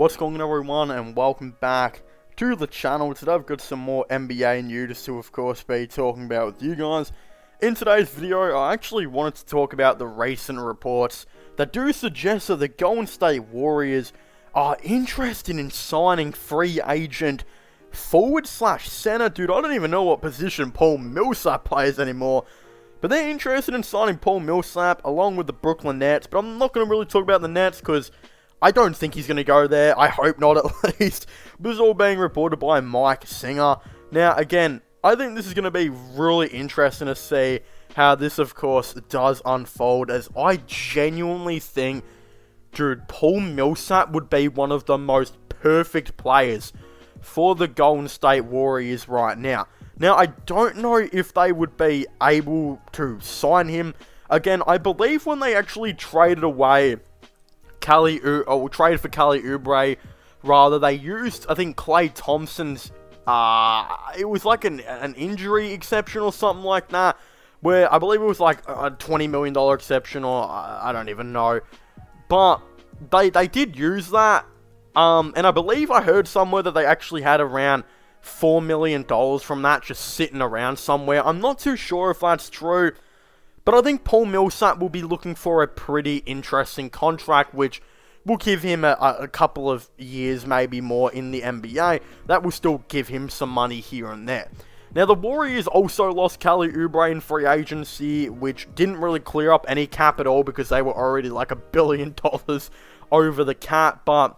What's going on, everyone, and welcome back to the channel. Today I've got some more NBA news to, of course, be talking about with you guys. In today's video, I actually wanted to talk about the recent reports that do suggest that the Golden State Warriors are interested in signing free agent forward/center. Dude, I don't even know what position Paul Milsap plays anymore. But they're interested in signing Paul Milsap along with the Brooklyn Nets. But I'm not going to really talk about the Nets because I don't think he's going to go there. I hope not, at least. This is all being reported by Mike Singer. Now, again, I think this is going to be really interesting to see how this, of course, does unfold. As I genuinely think, dude, Paul Milsap would be one of the most perfect players for the Golden State Warriors right now. Now, I don't know if they would be able to sign him. Again, I believe when they actually traded away traded for Kelly Oubre, rather, they used, I think, Klay Thompson's, it was like an injury exception or something like that, where I believe it was like a $20 million exception, or I don't even know, but they did use that, and I believe I heard somewhere that they actually had around $4 million from that just sitting around somewhere. I'm not too sure if that's true, but I think Paul Milsap will be looking for a pretty interesting contract, which will give him a couple of years, maybe more, in the NBA. That will still give him some money here and there. Now, the Warriors also lost Kelly Oubre in free agency, which didn't really clear up any cap at all because they were already like $1 billion over the cap, but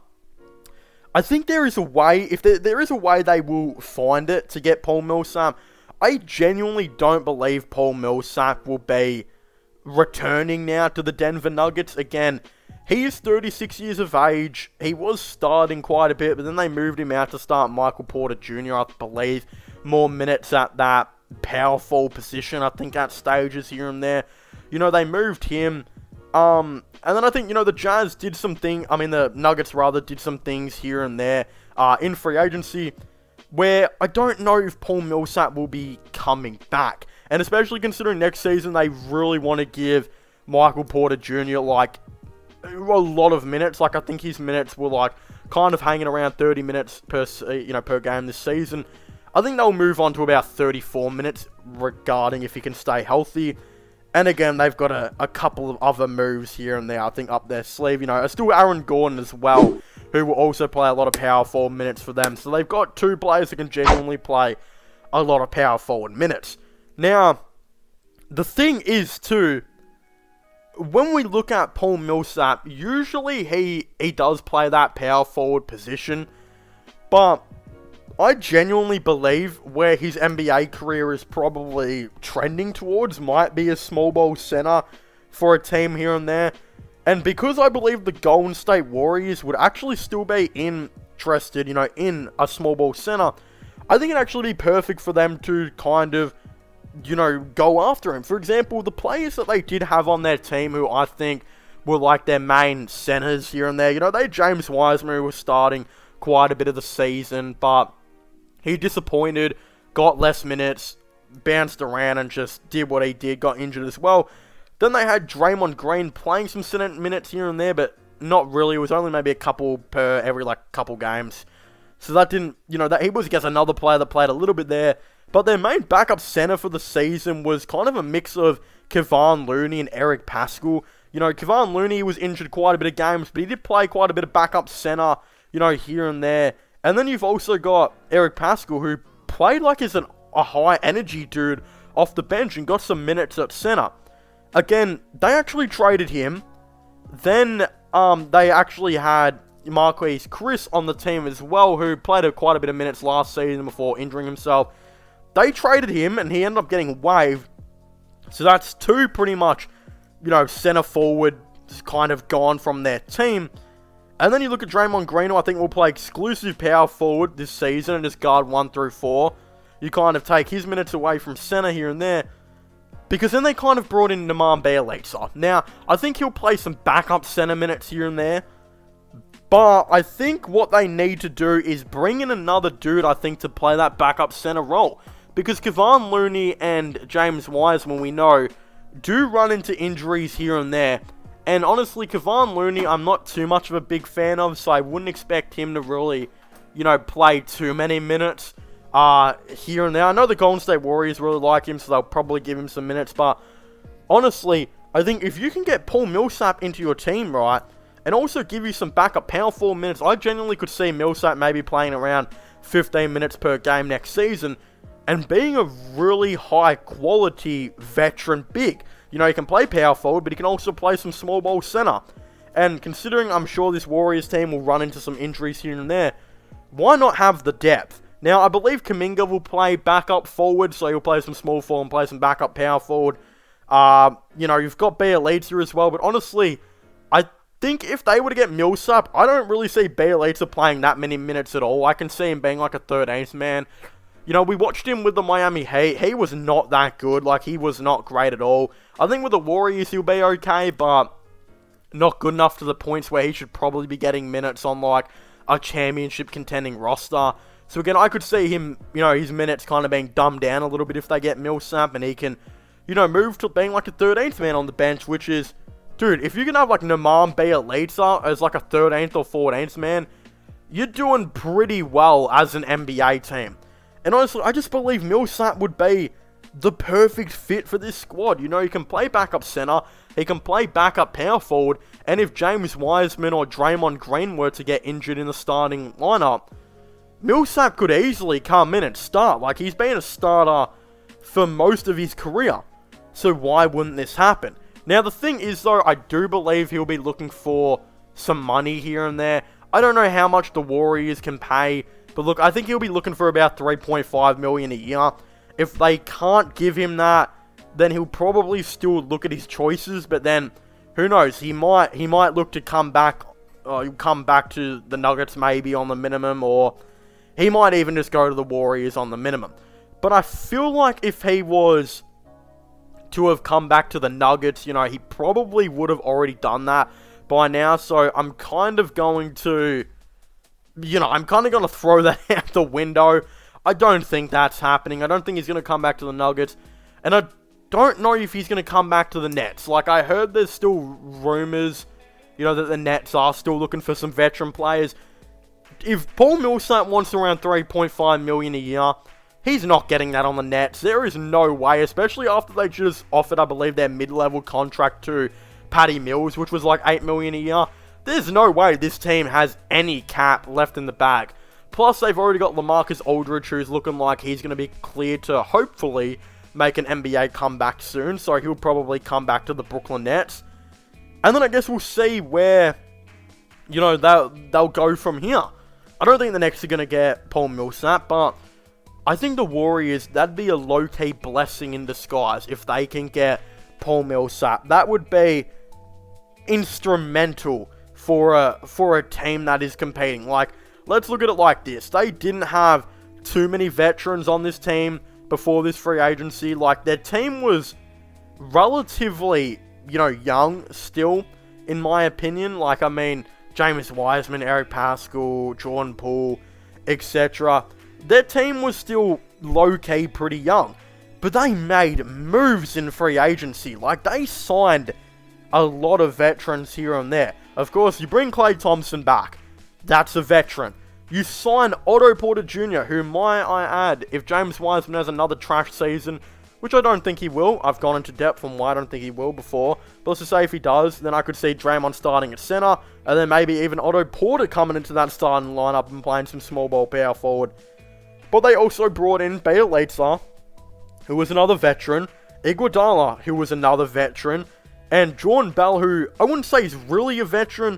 I think there is a way, if there is a way, they will find it to get Paul Milsap. I genuinely don't believe Paul Milsap will be returning now to the Denver Nuggets. Again, he is 36 years of age. He was starting quite a bit, but then they moved him out to start Michael Porter Jr., I believe. More minutes at that power forward position, I think, at stages here and there. You know, they moved him. And then I think, you know, the Nuggets rather did some things here and there in free agency, where I don't know if Paul Milsap will be coming back. And especially considering next season, they really want to give Michael Porter Jr., like, a lot of minutes. Like, I think his minutes were, like, kind of hanging around 30 minutes per game this season. I think they'll move on to about 34 minutes regarding if he can stay healthy. And again, they've got a couple of other moves here and there, I think, up their sleeve. You know, still Aaron Gordon as well, who will also play a lot of power forward minutes for them. So they've got two players that can genuinely play a lot of power forward minutes. Now, the thing is, too, when we look at Paul Milsap, usually he does play that power forward position. But I genuinely believe where his NBA career is probably trending towards might be a small ball center for a team here and there. And because I believe the Golden State Warriors would actually still be interested, you know, in a small ball center, I think it'd actually be perfect for them to kind of, you know, go after him. For example, the players that they did have on their team who I think were like their main centers here and there, you know, they had James Wiseman, who was starting quite a bit of the season, but he disappointed, got less minutes, bounced around and just did what he did, got injured as well. Then they had Draymond Green playing some center minutes here and there, but not really. It was only maybe a couple per every, like, couple games. So that didn't, you know, that he was against another player that played a little bit there. But their main backup center for the season was kind of a mix of Kevon Looney and Eric Paschall. You know, Kevon Looney was injured quite a bit of games, but he did play quite a bit of backup center, you know, here and there. And then you've also got Eric Paschall, who played like as a high-energy dude off the bench and got some minutes at center. Again, they actually traded him. Then they actually had Marquise Chris on the team as well, who played quite a bit of minutes last season before injuring himself. They traded him, and he ended up getting waived. So that's two pretty much, you know, center forward kind of gone from their team. And then you look at Draymond Green, who I think will play exclusive power forward this season and just guard 1 through 4. You kind of take his minutes away from center here and there, because then they kind of brought in Nemanja Bjelica. Now, I think he'll play some backup center minutes here and there, but I think what they need to do is bring in another dude, I think, to play that backup center role. Because Kevon Looney and James Wiseman, we know, do run into injuries here and there. And honestly, Kevon Looney, I'm not too much of a big fan of, so I wouldn't expect him to really, play too many minutes here and there. I know the Golden State Warriors really like him, so they'll probably give him some minutes, but honestly, I think if you can get Paul Milsap into your team, right, and also give you some backup power forward minutes, I genuinely could see Milsap maybe playing around 15 minutes per game next season, and being a really high quality veteran big. He can play power forward, but he can also play some small ball center. And considering I'm sure this Warriors team will run into some injuries here and there, why not have the depth? Now, I believe Kuminga will play backup forward, so he'll play some small forward and play some backup power forward. You've got Bjelica as well, but honestly, I think if they were to get Milsap, I don't really see Bjelica playing that many minutes at all. I can see him being like a 13th man. We watched him with the Miami Heat. He was not that good. He was not great at all. I think with the Warriors, he'll be okay, but not good enough to the points where he should probably be getting minutes on, a championship contending roster. So again, I could see him, his minutes kind of being dumbed down a little bit if they get Milsap, and he can, move to being a 13th man on the bench, which is, dude, if you can have, Nemam Bjelica as, a 13th or 14th man, you're doing pretty well as an NBA team. And honestly, I just believe Milsap would be the perfect fit for this squad. He can play backup center, he can play backup power forward, and if James Wiseman or Draymond Green were to get injured in the starting lineup, Milsap could easily come in and start. He's been a starter for most of his career. So why wouldn't this happen? Now, the thing is, though, I do believe he'll be looking for some money here and there. I don't know how much the Warriors can pay, but look, I think he'll be looking for about $3.5 million a year. If they can't give him that, then he'll probably still look at his choices, but then, who knows, he might look to come back to the Nuggets maybe on the minimum, or he might even just go to the Warriors on the minimum. But I feel like if he was to have come back to the Nuggets, he probably would have already done that by now, so I'm kind of going to throw that out the window. I don't think that's happening. I don't think he's going to come back to the Nuggets. And I don't know if he's going to come back to the Nets. I heard there's still rumors, that the Nets are still looking for some veteran players. If Paul Millsap wants around $3.5 million a year, he's not getting that on the Nets. There is no way, especially after they just offered, I believe, their mid-level contract to Patty Mills, which was $8 million a year. There's no way this team has any cap left in the bag. Plus, they've already got LaMarcus Aldridge, who's looking like he's going to be cleared to hopefully make an NBA comeback soon. So he'll probably come back to the Brooklyn Nets. And then I guess we'll see where, they'll go from here. I don't think the Nets are going to get Paul Millsap, but I think the Warriors, that'd be a low-key blessing in disguise if they can get Paul Millsap. That would be instrumental for a team that is competing. Let's look at it like this. They didn't have too many veterans on this team before this free agency. Their team was relatively, young still, in my opinion. James Wiseman, Eric Pascal, Jordan Poole, etc. Their team was still low-key pretty young. But they made moves in free agency. They signed a lot of veterans here and there. Of course, you bring Klay Thompson back. That's a veteran. You sign Otto Porter Jr., who, might I add, if James Wiseman has another trash season, which I don't think he will. I've gone into depth on why I don't think he will before. But let's just say if he does, then I could see Draymond starting at center, and then maybe even Otto Porter coming into that starting lineup and playing some small ball power forward. But they also brought in Bjelica, who was another veteran, Iguodala, who was another veteran, and Jordan Bell, who I wouldn't say he's really a veteran,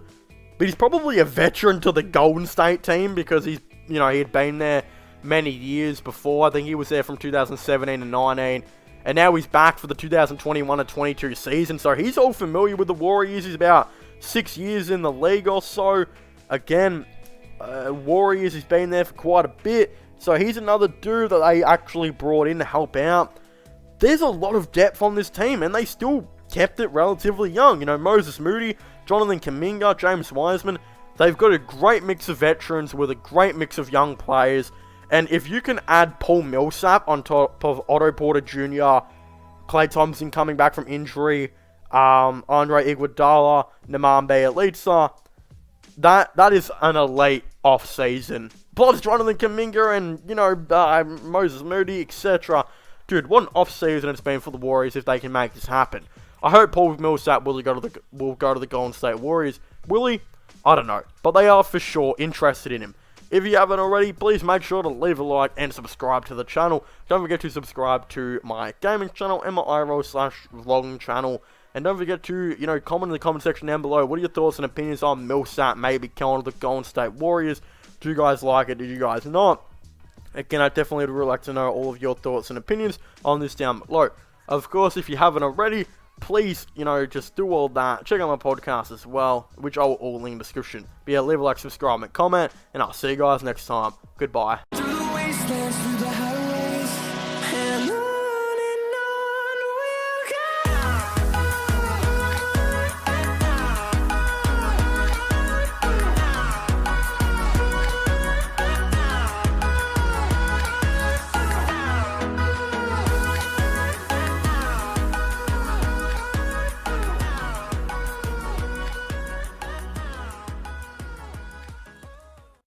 but he's probably a veteran to the Golden State team because he had been there many years before. I think he was there from 2017 and 19, and now he's back for the 2021 and 22 season, so he's all familiar with the Warriors. He's about 6 years in the league or so. Again, Warriors, he's been there for quite a bit, so he's another dude that they actually brought in to help out. There's a lot of depth on this team, and they still kept it relatively young. Moses Moody, Jonathan Kuminga, James Wiseman. They've got a great mix of veterans with a great mix of young players. And if you can add Paul Millsap on top of Otto Porter Jr., Klay Thompson coming back from injury, Andre Iguodala, Nemanja Bjelica. That is an elite off-season. Plus Jonathan Kuminga and, Moses Moody, etc. Dude, what an off-season it's been for the Warriors if they can make this happen. I hope Paul Millsap will go to the Golden State Warriors. Will he? I don't know. But they are for sure interested in him. If you haven't already, please make sure to leave a like and subscribe to the channel. Don't forget to subscribe to my gaming channel and my IRL/vlogging channel. And don't forget to, comment in the comment section down below. What are your thoughts and opinions on Milsap maybe going to the Golden State Warriors? Do you guys like it? Do you guys not? Again, I definitely would like to know all of your thoughts and opinions on this down below. Of course, if you haven't already, please, just do all that. Check out my podcast as well, which I will all link in the description. But yeah, leave a like, subscribe, and comment, and I'll see you guys next time. Goodbye.